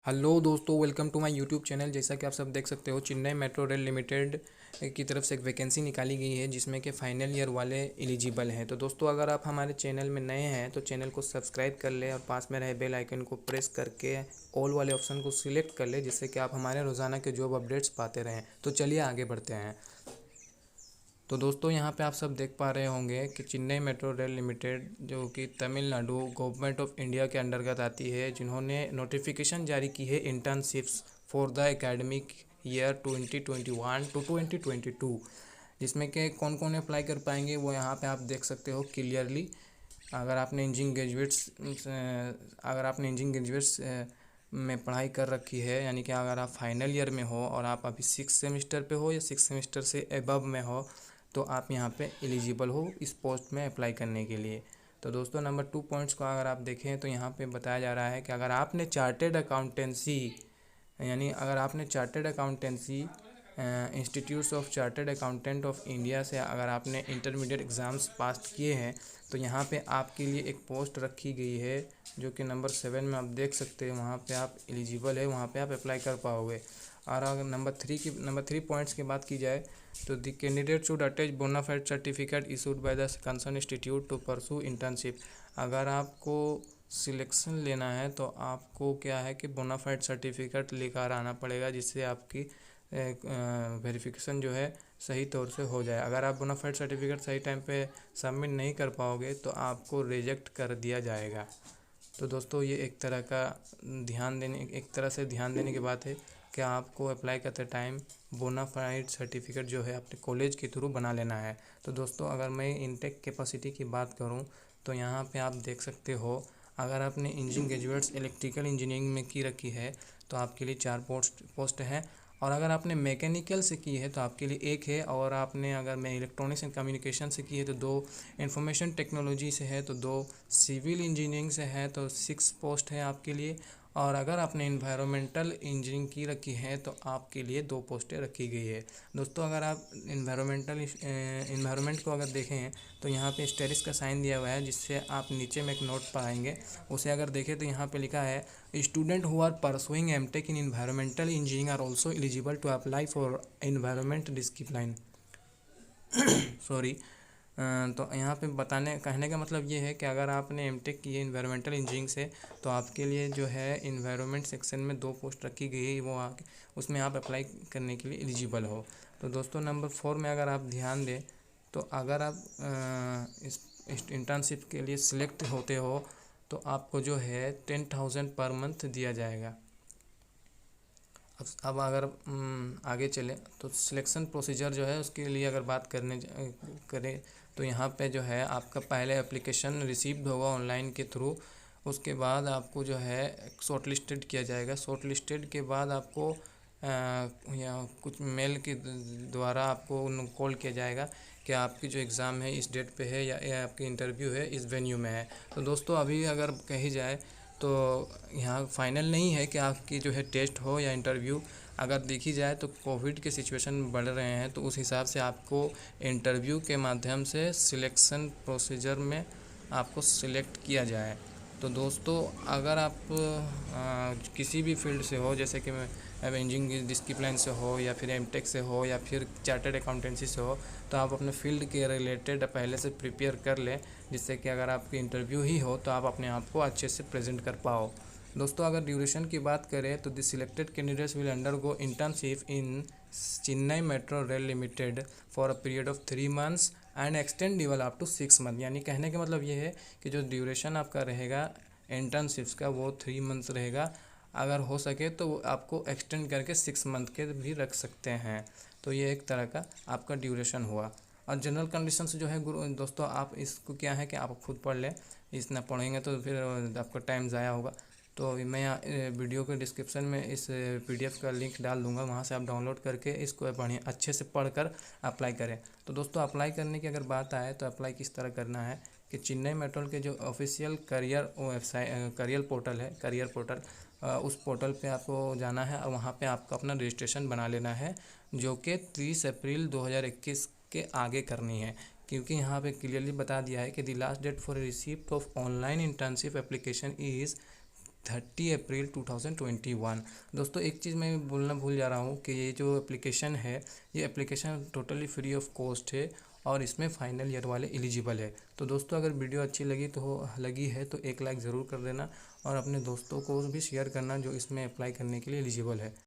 Hello दोस्तों, welcome to my YouTube channel. जैसा कि आप सब देख सकते हो, चेन्नई मेट्रो रेल लिमिटेड की तरफ से एक वैकेंसी निकाली गई है जिसमें कि फाइनल ईयर वाले एलिजिबल हैं। तो दोस्तों, अगर आप हमारे चैनल में नए हैं तो चैनल को सब्सक्राइब कर ले और पास में रहे बेल आइकन को प्रेस करके ऑल वाले ऑप्शन को सिलेक्ट कर ले, जिससे कि आप हमारे रोज़ाना के जॉब अपडेट्स पाते रहें। तो चलिए आगे बढ़ते हैं। तो दोस्तों, यहाँ पे आप सब देख पा रहे होंगे कि चेन्नई मेट्रो रेल लिमिटेड जो कि तमिलनाडु गवर्नमेंट ऑफ इंडिया के अंतर्गत आती है, जिन्होंने नोटिफिकेशन जारी की है internships for the academic year 2021 to 2022, जिसमें कि कौन कौन अप्लाई कर पाएंगे वो यहाँ पे आप देख सकते हो क्लियरली। अगर आपने इंजीनियरिंग ग्रेजुएट्स में पढ़ाई कर रखी है, यानी कि अगर आप फाइनल ईयर में हो और आप अभी 6 सेमेस्टर पे हो या 6 सेमेस्टर से एबव में हो, तो आप यहाँ पे एलिजिबल हो इस पोस्ट में अप्लाई करने के लिए। तो दोस्तों, नंबर 2 पॉइंट्स को अगर आप देखें तो यहाँ पे बताया जा रहा है कि अगर आपने chartered accountancy institutes of chartered accountant of India से अगर आपने इंटरमीडिएट एग्ज़ाम्स पास किए हैं, तो यहाँ पे आपके लिए एक पोस्ट रखी गई है जो कि नंबर 7 में आप देख सकते हैं। वहाँ पे आप एलिजिबल है, वहाँ पे आप अप्लाई कर पाओगे। और अगर नंबर 3 पॉइंट्स की बात की जाए तो the candidate should attach bonafide certificate issued by the concern institute to pursue internship. अगर आपको सिलेक्शन लेना है तो आपको क्या है कि बोनाफाइड सर्टिफिकेट लेकर आना पड़ेगा, जिससे आपकी वेरिफिकेशन जो है सही तौर से हो जाए। अगर आप बोनाफाइड सर्टिफिकेट सही टाइम पे सबमिट नहीं कर पाओगे तो आपको रिजेक्ट कर दिया जाएगा। तो दोस्तों, ये एक तरह से ध्यान देने की बात है कि आपको अप्लाई करते टाइम बोनाफाइड सर्टिफिकेट जो है अपने कॉलेज के थ्रू बना लेना है। तो दोस्तों, अगर मैं इनटेक कैपेसिटी की बात करूं तो यहाँ पे आप देख सकते हो, अगर आपने इंजीनियरिंग ग्रेजुएट्स इलेक्ट्रिकल इंजीनियरिंग में की रखी है तो आपके लिए 4 पोस्ट है। और अगर आपने मैकेनिकल से की है तो आपके लिए 1 है। और आपने अगर मैं इलेक्ट्रॉनिक्स एंड कम्युनिकेशन से की है तो 2, इंफॉर्मेशन टेक्नोलॉजी से है तो 2, सिविल इंजीनियरिंग से है तो 6 पोस्ट है आपके लिए। और अगर आपने इन्वायरमेंटल इंजीनियरिंग की रखी है तो आपके लिए 2 पोस्टें रखी गई है। दोस्तों, अगर आप इन्वायरमेंट को अगर देखें तो यहाँ पे स्टेरिस का साइन दिया हुआ है, जिससे आप नीचे में एक नोट पाएंगे। उसे अगर देखें तो यहाँ पे लिखा है, student who are pursuing MTech in environmental engineering are also eligible to apply for environment discipline. Sorry. तो यहाँ पे कहने का मतलब ये है कि अगर आपने एमटेक की है इन्वायरमेंटल इंजीनियरिंग से तो आपके लिए जो है इन्वायरमेंट सेक्शन में 2 पोस्ट रखी गई है, वो उसमें आप अप्लाई करने के लिए एलिजिबल हो। तो दोस्तों, नंबर 4 में अगर आप ध्यान दें तो अगर आप इस इंटर्नशिप के लिए सिलेक्ट होते हो तो आपको जो है 10,000 पर मंथ दिया जाएगा। अब अगर आगे चले तो सिलेक्शन प्रोसीजर जो है उसके लिए अगर बात करें तो यहाँ पे जो है आपका पहले एप्लीकेशन रिसीव्ड होगा ऑनलाइन के थ्रू। उसके बाद आपको जो है शॉर्ट लिस्टेड किया जाएगा। शॉर्ट लिस्टेड के बाद आपको या कुछ मेल के द्वारा आपको कॉल किया जाएगा कि आपकी जो एग्ज़ाम है इस डेट पे है या आपकी इंटरव्यू है इस वेन्यू में है। तो दोस्तों, अभी अगर कही जाए तो यहाँ फाइनल नहीं है कि आपकी जो है टेस्ट हो या इंटरव्यू। अगर देखी जाए तो कोविड के सिचुएशन बढ़ रहे हैं, तो उस हिसाब से आपको इंटरव्यू के माध्यम से सिलेक्शन प्रोसीजर में आपको सिलेक्ट किया जाए। तो दोस्तों, अगर आप किसी भी फील्ड से हो, जैसे कि मैं अब इंजीनियरिंग डिसिप्लिन से हो या फिर एमटेक से हो या फिर चार्टर्ड अकाउंटेंसी से हो, तो आप अपने फील्ड के रिलेटेड पहले से प्रिपेयर कर लें, जिससे कि अगर आपकी इंटरव्यू ही हो तो आप अपने आप को अच्छे से प्रेजेंट कर पाओ। दोस्तों, अगर ड्यूरेशन की बात करें तो the selected candidates will undergo internship in Chennai metro rail limited for a period of 3 months and extendable up to 6 month. यानी कहने का मतलब ये है कि जो ड्यूरेशन आपका रहेगा इंटर्नशिप्स का वो 3 मंथ्स रहेगा। अगर हो सके तो आपको एक्सटेंड करके 6 मंथ के भी रख सकते हैं। तो ये एक तरह का आपका ड्यूरेशन हुआ। और जनरल कंडीशंस जो है दोस्तों, आप इसको क्या है कि आप खुद पढ़ लें। इतना पढ़ेंगे तो फिर आपका टाइम ज़ाया होगा। तो मैं यहाँ वीडियो के डिस्क्रिप्शन में इस पीडीएफ का लिंक डाल दूंगा, वहाँ से आप डाउनलोड करके इसको पढ़ें, अच्छे से पढ़कर अप्लाई करें। तो दोस्तों, अप्लाई करने की अगर बात आए तो अप्लाई किस तरह करना है कि चेन्नई मेट्रो के जो ऑफिशियल करियर पोर्टल है, करियर पोर्टल, उस पोर्टल पे आपको जाना है और वहाँ पे आपको अपना रजिस्ट्रेशन बना लेना है, जो कि 30 अप्रैल 2021 के आगे करनी है। क्योंकि यहाँ पे क्लियरली बता दिया है कि the last date for receipt of online internship application is 30 April 2021। दोस्तों एक चीज़ मैं बोलना भूल जा रहा हूँ कि ये जो एप्लीकेशन है, ये application totally free of cost है और इसमें फाइनल ईयर वाले एलिजिबल है। तो दोस्तों अगर वीडियो अच्छी लगी है तो एक लाइक ज़रूर कर देना और अपने दोस्तों को भी शेयर करना जो इसमें अप्लाई करने के लिए एलिजिबल है।